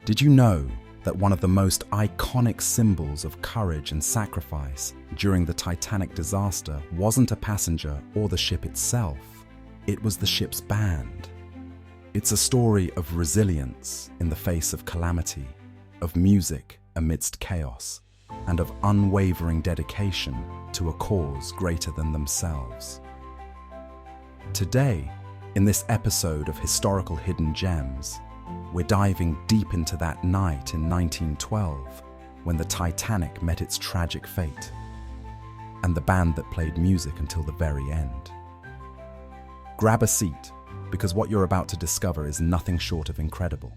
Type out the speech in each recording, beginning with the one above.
Did you know that one of the most iconic symbols of courage and sacrifice during the Titanic disaster wasn't a passenger or the ship itself? It was the ship's band. It's a story of resilience in the face of calamity, of music amidst chaos, and of unwavering dedication to a cause greater than themselves. Today, in this episode of Historical Hidden Gems, we're diving deep into that night in 1912 when the Titanic met its tragic fate, and the band that played music until the very end. Grab a seat, because what you're about to discover is nothing short of incredible.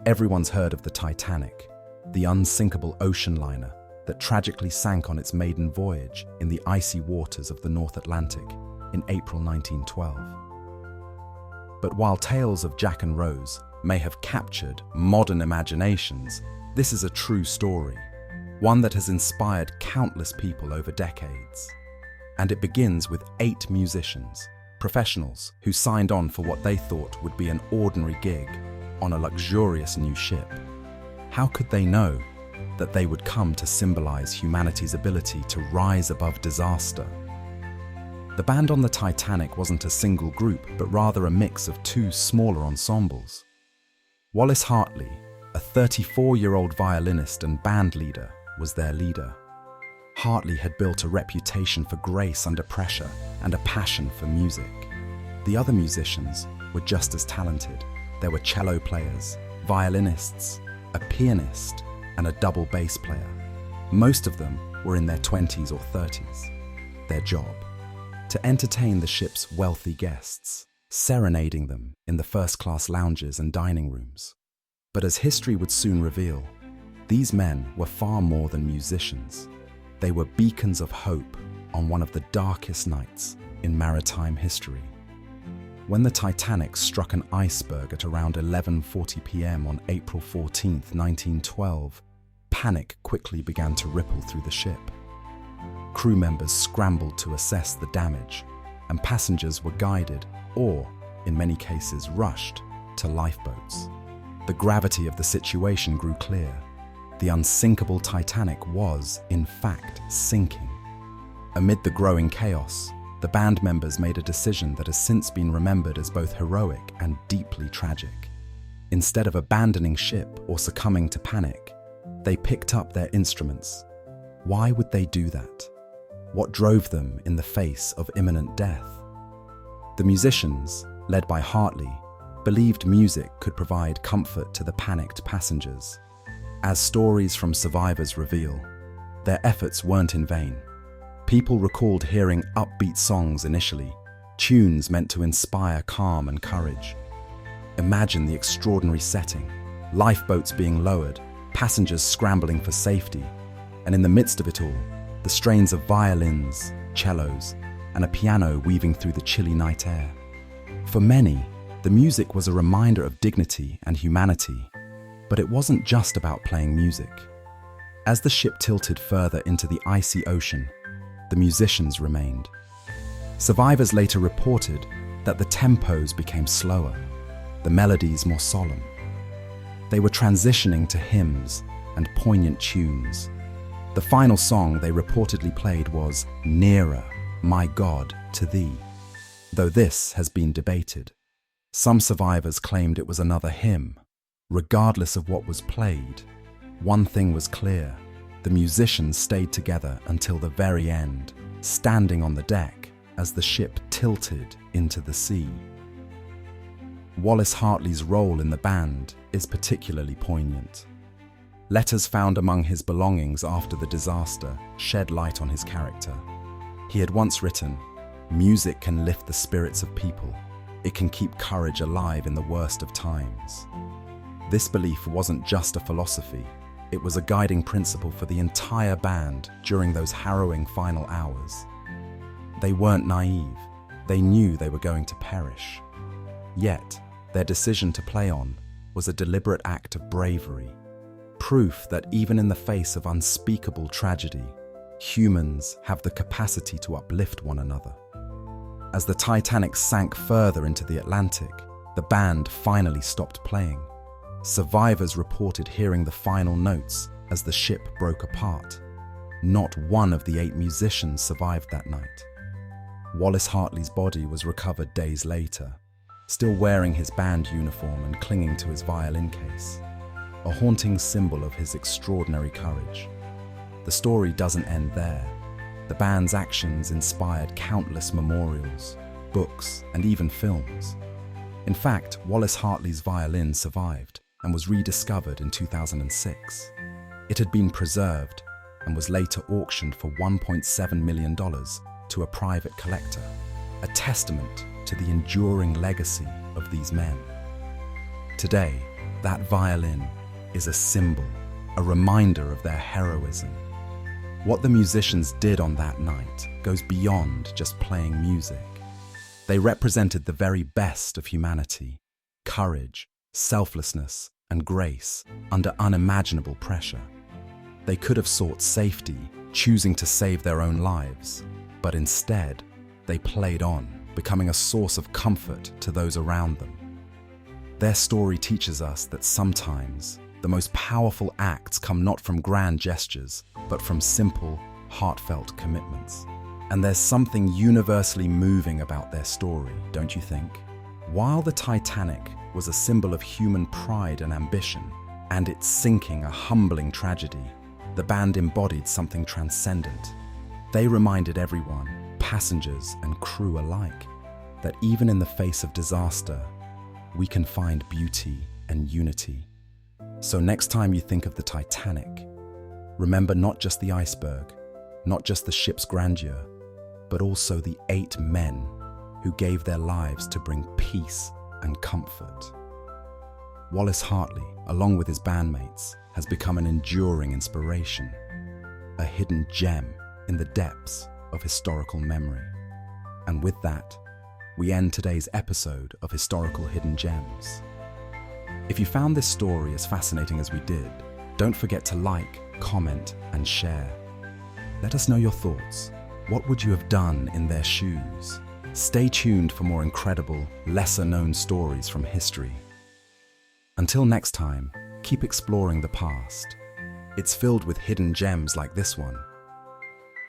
Everyone's heard of the Titanic, the unsinkable ocean liner that tragically sank on its maiden voyage in the icy waters of the North Atlantic in April 1912. But while tales of Jack and Rose may have captured modern imaginations, this is a true story, one that has inspired countless people over decades. And it begins with 8 musicians, professionals who signed on for what they thought would be an ordinary gig on a luxurious new ship. How could they know that they would come to symbolize humanity's ability to rise above disaster? The band on the Titanic wasn't a single group, but rather a mix of 2 smaller ensembles. Wallace Hartley, a 34-year-old violinist and band leader, was their leader. Hartley had built a reputation for grace under pressure and a passion for music. The other musicians were just as talented. There were cello players, violinists, a pianist, and a double bass player. Most of them were in their 20s or 30s. Their job: to entertain the ship's wealthy guests, serenading them in the first-class lounges and dining rooms. But as history would soon reveal, these men were far more than musicians. They were beacons of hope on one of the darkest nights in maritime history. When the Titanic struck an iceberg at around 11:40 p.m. on April 14, 1912, panic quickly began to ripple through the ship. Crew members scrambled to assess the damage, and passengers were guided, or, in many cases, rushed, to lifeboats. The gravity of the situation grew clear. The unsinkable Titanic was, in fact, sinking. Amid the growing chaos, the band members made a decision that has since been remembered as both heroic and deeply tragic. Instead of abandoning ship or succumbing to panic, they picked up their instruments. Why would they do that? What drove them in the face of imminent death? The musicians, led by Hartley, believed music could provide comfort to the panicked passengers. As stories from survivors reveal, their efforts weren't in vain. People recalled hearing upbeat songs initially, tunes meant to inspire calm and courage. Imagine the extraordinary setting: lifeboats being lowered, passengers scrambling for safety, and in the midst of it all, the strains of violins, cellos, and a piano weaving through the chilly night air. For many, the music was a reminder of dignity and humanity, but it wasn't just about playing music. As the ship tilted further into the icy ocean, the musicians remained. Survivors later reported that the tempos became slower, the melodies more solemn. They were transitioning to hymns and poignant tunes. The final song they reportedly played was "Nearer, My God, to Thee," though this has been debated. Some survivors claimed it was another hymn. Regardless of what was played, one thing was clear: the musicians stayed together until the very end, standing on the deck as the ship tilted into the sea. Wallace Hartley's role in the band is particularly poignant. Letters found among his belongings after the disaster shed light on his character. He had once written, "Music can lift the spirits of people. It can keep courage alive in the worst of times." This belief wasn't just a philosophy. It was a guiding principle for the entire band during those harrowing final hours. They weren't naive. They knew they were going to perish. Yet, their decision to play on was a deliberate act of bravery, proof that even in the face of unspeakable tragedy, humans have the capacity to uplift one another. As the Titanic sank further into the Atlantic, the band finally stopped playing. survivors reported hearing the final notes as the ship broke apart. Not one of the 8 musicians survived that night. Wallace Hartley's body was recovered days later, still wearing his band uniform and clinging to his violin case, a haunting symbol of his extraordinary courage. The story doesn't end there. The band's actions inspired countless memorials, books, and even films. In fact, Wallace Hartley's violin survived and was rediscovered in 2006. It had been preserved and was later auctioned for $1.7 million to a private collector, a testament to the enduring legacy of these men. Today, that violin is a symbol, a reminder of their heroism. What the musicians did on that night goes beyond just playing music. They represented the very best of humanity, courage, selflessness, and grace under unimaginable pressure. They could have sought safety, choosing to save their own lives, but instead, they played on, becoming a source of comfort to those around them. Their story teaches us that sometimes the most powerful acts come not from grand gestures, but from simple, heartfelt commitments. And there's something universally moving about their story, don't you think? While the Titanic was a symbol of human pride and ambition, and its sinking a humbling tragedy, the band embodied something transcendent. They reminded everyone, passengers and crew alike, that even in the face of disaster, we can find beauty and unity. So next time you think of the Titanic, remember not just the iceberg, not just the ship's grandeur, but also the 8 men who gave their lives to bring peace and comfort. Wallace Hartley, along with his bandmates, has become an enduring inspiration, a hidden gem in the depths of historical memory. And with that, we end today's episode of Historical Hidden Gems. If you found this story as fascinating as we did, don't forget to like, comment, and share. Let us know your thoughts. What would you have done in their shoes? Stay tuned for more incredible, lesser-known stories from history. Until next time, keep exploring the past. It's filled with hidden gems like this one.